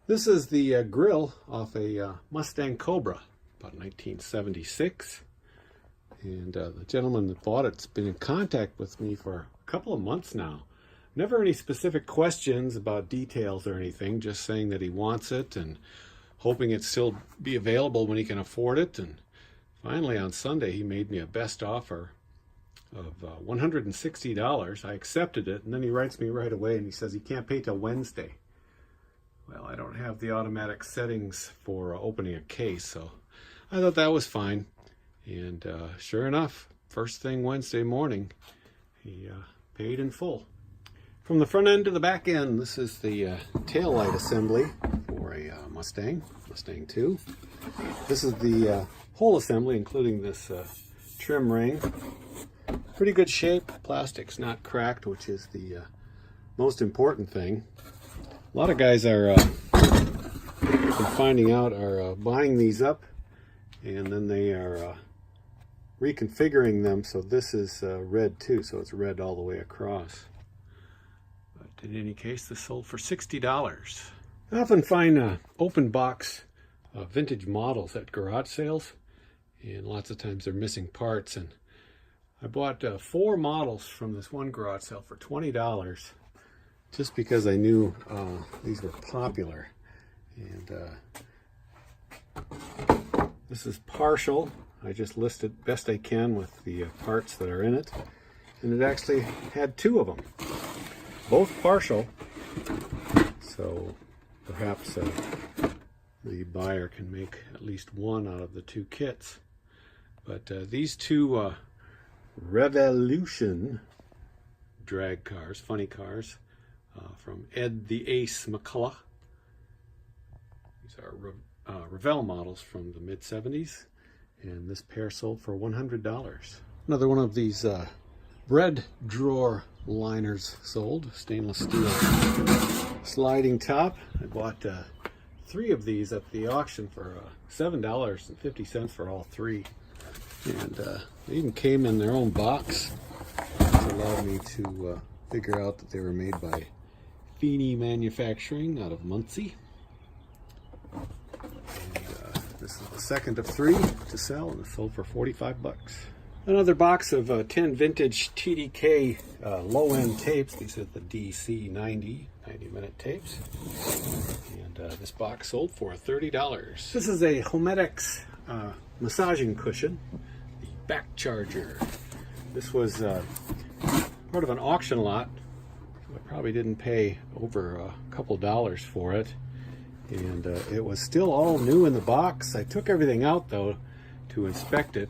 This is the grill off a Mustang Cobra, about 1976. And the gentleman that bought it's been in contact with me for a couple of months now. Never any specific questions about details or anything, just saying that he wants it and hoping it still be available when he can afford it. And finally on Sunday he made me a best offer of $160. I accepted it, and then he writes me right away and he says he can't pay till Wednesday. Well, I don't have the automatic settings for opening a case, so I thought that was fine. And sure enough, first thing Wednesday morning, he paid in full. From the front end to the back end, this is the tail light assembly for a Mustang 2. This is the whole assembly, including this trim ring. Pretty good shape. Plastic's not cracked, which is the most important thing. A lot of guys are finding out are buying these up and then they are reconfiguring them so this is red too, so it's red all the way across. But in any case, this sold for $60. I often find open box vintage models at garage sales, and lots of times they're missing parts. And I bought 4 models from this one garage sale for $20. Just because I knew these were popular. And this is partial. I just listed best I can with the parts that are in it. And it actually had 2 of them. Both partial. So perhaps the buyer can make at least one out of the 2 kits. But these 2 Revolution drag cars, funny cars, from Ed the Ace McCullough. These are Revell models from the mid-70s, and this pair sold for $100. Another one of these bread drawer liners sold, stainless steel sliding top. I bought 3 of these at the auction for $7.50 for all 3. And they even came in their own box, which allowed me to figure out that they were made by Feeney Manufacturing out of Muncie. And this is the second of 3 to sell, and it sold for $45. Another box of 10 vintage TDK low-end tapes. These are the DC 90-minute tapes. And this box sold for $30. This is a Homedics massaging cushion, the back charger. This was part of an auction lot. I probably didn't pay over a couple dollars for it, and it was still all new in the box. I took everything out though to inspect it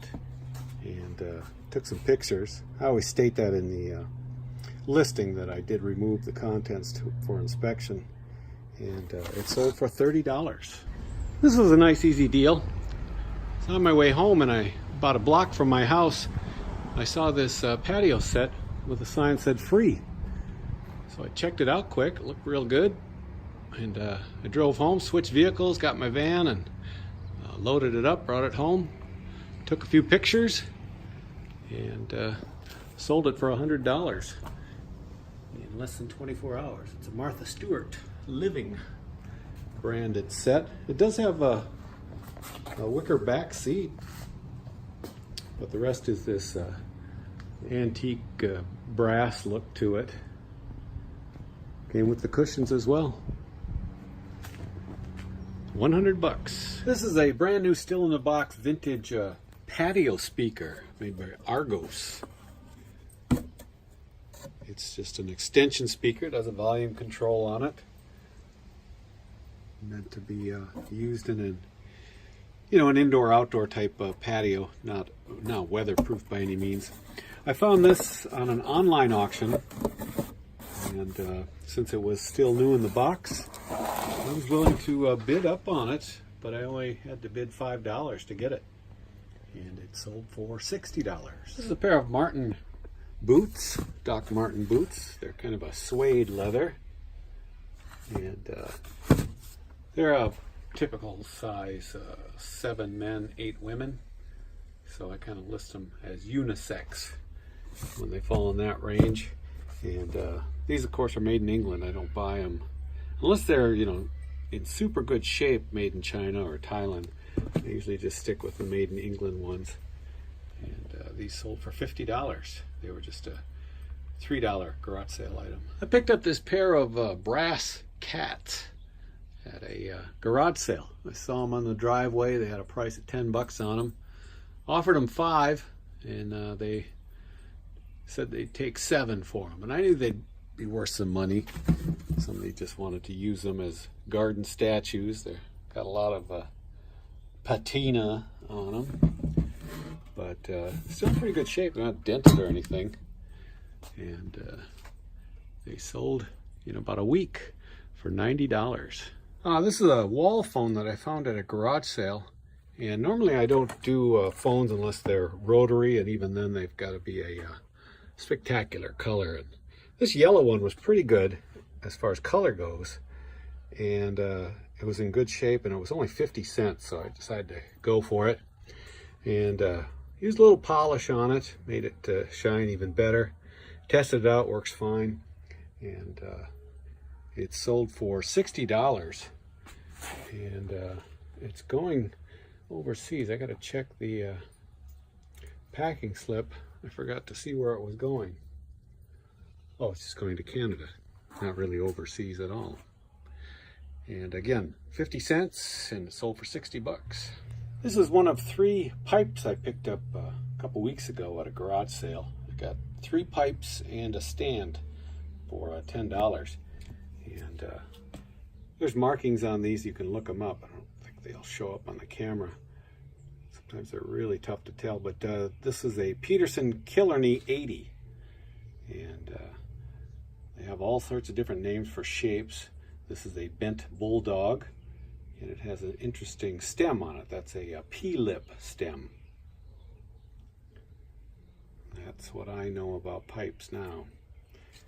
and took some pictures. I always state that in the listing that I did remove the contents for inspection, and it sold for $30. This was a nice easy deal. So on my way home, and about a block from my house, I saw this patio set with a sign that said free. So I checked it out quick. It looked real good. And I drove home, switched vehicles, got my van, and loaded it up, brought it home, took a few pictures, and sold it for $100 in less than 24 hours. It's a Martha Stewart Living branded set. It does have a wicker back seat, but the rest is this antique brass look to it. Came with the cushions as well. $100. This is a brand new, still in the box, vintage patio speaker made by Argos. It's just an extension speaker. It has a volume control on it. Meant to be used in an indoor-outdoor type patio, not weatherproof by any means. I found this on an online auction, and since it was still new in the box, I was willing to bid up on it, but I only had to bid $5 to get it, and it sold for $60. This is a pair of Martin boots, Doc Martin boots. They're kind of a suede leather, and they're a typical size 7 men, 8 women, so I kind of list them as unisex when they fall in that range. And these, of course, are made in England. I don't buy them unless they're, in super good shape, made in China or Thailand. I usually just stick with the made in England ones. And these sold for $50. They were just a $3 garage sale item. I picked up this pair of brass cats at a garage sale. I saw them on the driveway. They had a price of 10 bucks on them. Offered them 5, and they said they'd take 7 for them. And I knew they'd be worth some money. Somebody just wanted to use them as garden statues. They've got a lot of patina on them, but still in pretty good shape. They're not dented or anything. And they sold in about a week for $90. This is a wall phone that I found at a garage sale. And normally I don't do phones unless they're rotary, and even then they've got to be a spectacular color. And this yellow one was pretty good as far as color goes, and it was in good shape, and it was only 50 cents, so I decided to go for it. And used a little polish on it, made it shine even better. Tested it out, works fine, and it sold for $60. And it's going overseas. I got to check the packing slip. I forgot to see where it was going. Oh, it's just going to Canada. Not really overseas at all. And again, 50 cents, and it sold for 60 bucks. This is one of 3 pipes I picked up a couple weeks ago at a garage sale. I got 3 pipes and a stand for $10. And there's markings on these. You can look them up. I don't think they'll show up on the camera. Sometimes they're really tough to tell, but this is a Peterson Killarney 80. And they have all sorts of different names for shapes. This is a bent bulldog, and it has an interesting stem on it. That's a P-lip stem. That's what I know about pipes now.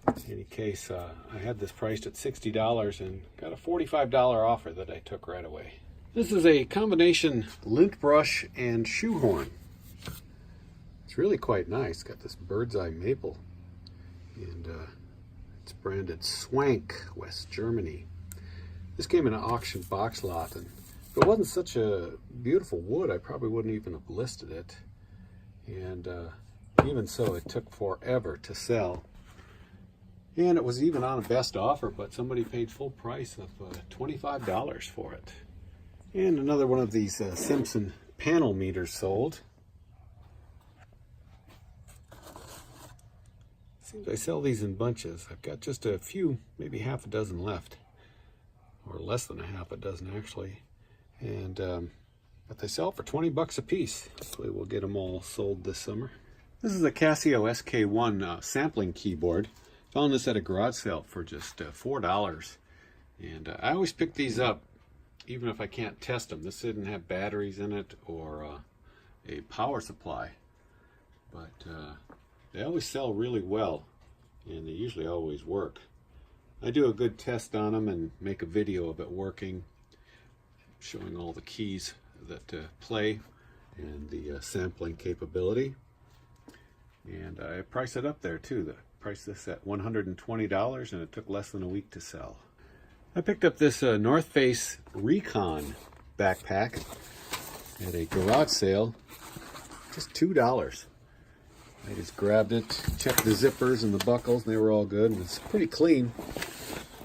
In any case, I had this priced at $60 and got a $45 offer that I took right away. This is a combination lint brush and shoehorn. It's really quite nice. Got this bird's eye maple, and it's branded Swank, West Germany. This came in an auction box lot, and if it wasn't such a beautiful wood, I probably wouldn't even have listed it. And even so, it took forever to sell. And it was even on a best offer, but somebody paid full price of $25 for it. And another one of these Simpson panel meters sold. Seems I sell these in bunches. I've got just a few, maybe half a dozen left, or less than a half a dozen actually. And but they sell for 20 bucks a piece. Hopefully we'll get them all sold this summer. This is a Casio SK1 sampling keyboard. Found this at a garage sale for just $4. And I always pick these up even if I can't test them. This didn't have batteries in it or a power supply, but they always sell really well, and they usually always work. I do a good test on them and make a video of it working, showing all the keys that play and the sampling capability. And I price it up there too. I priced this at $120, and it took less than a week to sell. I picked up this North Face Recon backpack at a garage sale, just $2. I just grabbed it, checked the zippers and the buckles, and they were all good. And it's pretty clean,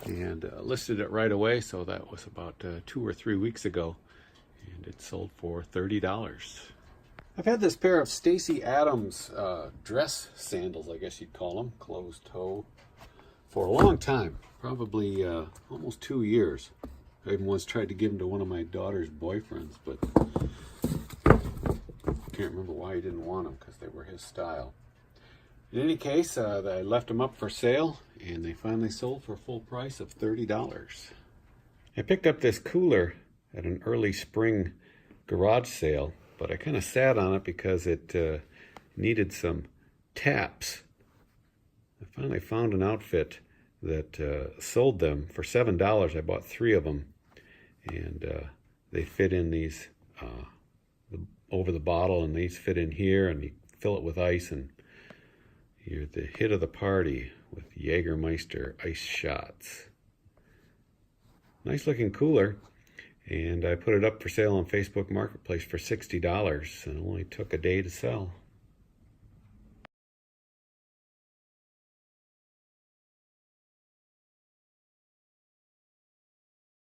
and listed it right away, so that was about 2 or 3 weeks ago, and it sold for $30. I've had this pair of Stacy Adams dress sandals, I guess you'd call them, closed toe, for a long time. Probably almost 2 years. I even once tried to give them to one of my daughter's boyfriends, but I can't remember why he didn't want them, because they were his style. In any case, I left them up for sale, and they finally sold for a full price of $30. I picked up this cooler at an early spring garage sale, but I kind of sat on it because it needed some taps. I finally found an outfit that sold them for $7. I bought 3 of them, and they fit in these over the bottle, and these fit in here, and you fill it with ice, and you're the hit of the party with Jägermeister ice shots. Nice looking cooler. And I put it up for sale on Facebook Marketplace for $60, and it only took a day to sell.